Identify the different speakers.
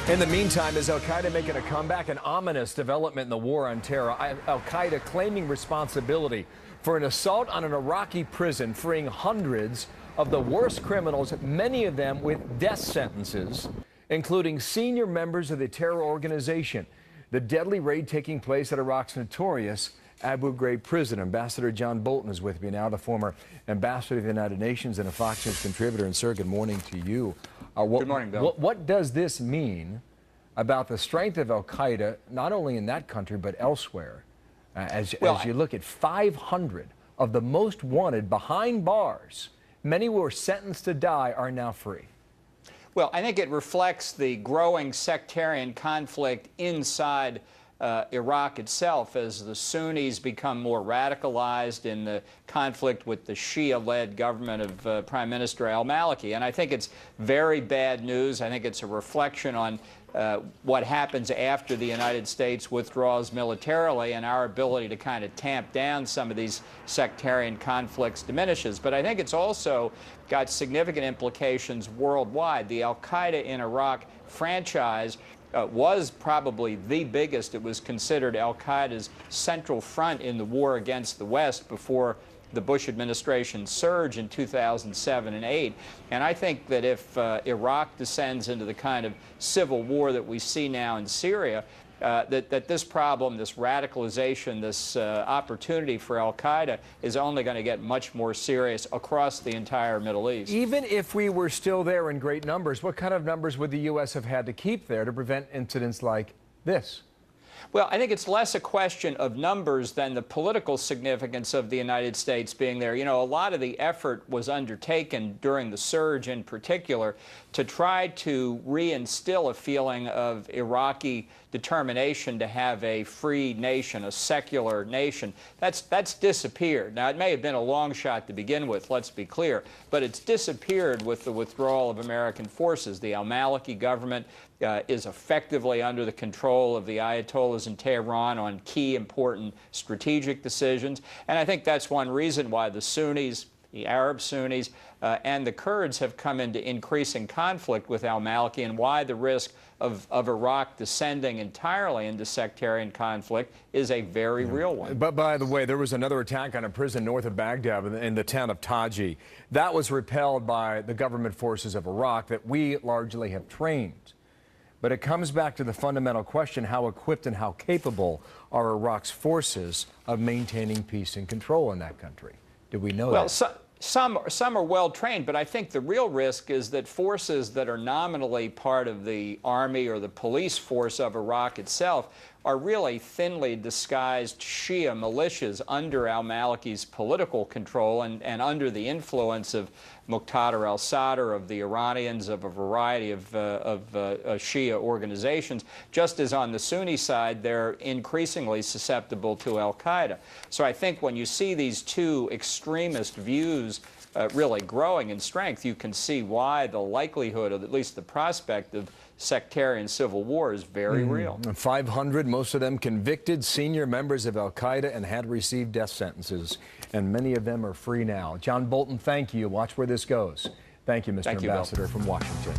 Speaker 1: In the meantime, is al-Qaeda making a comeback? An ominous development in the war on terror. Al-Qaeda claiming responsibility for an assault on an Iraqi prison, freeing hundreds of the worst criminals, many of them with death sentences, including senior members of the terror organization. The deadly raid taking place at Iraq's notorious Abu Ghraib prison. Ambassador John Bolton is with me now, the former ambassador to the United Nations and a Fox News contributor. And sir, good morning to you.
Speaker 2: Good morning, Bill.
Speaker 1: What does this mean about the strength of al-Qaeda, not only in that country, but elsewhere? As you look at 500 of the most wanted behind bars, many who were sentenced to die are now free.
Speaker 2: Well, I think it reflects the growing sectarian conflict inside Iraq itself as the Sunnis become more radicalized in the conflict with the Shia-led government of Prime Minister al-Maliki. And I think it's very bad news. I think it's a reflection on what happens after the United States withdraws militarily and our ability to kind of tamp down some of these sectarian conflicts diminishes. But I think it's also got significant implications worldwide. The al-Qaeda in Iraq franchise was probably the biggest. It was considered al-Qaeda's central front in the war against the West before the Bush administration surge in 2007 and 8. And I think that if Iraq descends into the kind of civil war that we see now in Syria, that this problem, this radicalization, this opportunity for al-Qaeda is only going to get much more serious across the entire Middle East.
Speaker 1: Even if we were still there in great numbers, what kind of numbers would the U.S. have had to keep there to prevent incidents like this?
Speaker 2: Well, I think it's less a question of numbers than the political significance of the United States being there. You know, a lot of the effort was undertaken during the surge in particular to try to reinstill a feeling of Iraqi determination to have a free nation, a secular nation. That's disappeared. Now, it may have been a long shot to begin with, let's be clear, but it's disappeared with the withdrawal of American forces. The al-Maliki government is effectively under the control of the Ayatollahs in Tehran on key important strategic decisions. And I think that's one reason why the Sunnis, the Arab Sunnis, and the Kurds have come into increasing conflict with al-Maliki, and why the risk of Iraq descending entirely into sectarian conflict is a very real one.
Speaker 1: But by the way, there was another attack on a prison north of Baghdad in the town of Taji. That was repelled by the government forces of Iraq that we largely have trained. But it comes back to the fundamental question: how equipped and how capable are Iraq's forces of maintaining peace and control in that country? Do we know that?
Speaker 2: Well, some are well trained, but I think the real risk is that forces that are nominally part of the army or the police force of Iraq itself are really thinly disguised Shia militias under al-Maliki's political control and under the influence of Muqtada al-Sadr, of the Iranians, of a variety of Shia organizations, just as on the Sunni side they're increasingly susceptible to al-Qaeda. So I think when you see these two extremist views really growing in strength, you can see why the likelihood, or at least the prospect, of sectarian civil war is very real.
Speaker 1: 500, most of them convicted senior members of al-Qaeda and had received death sentences, and many of them are free now. John Bolton, thank you. Watch where this goes. Thank you, Mr. Ambassador from Washington.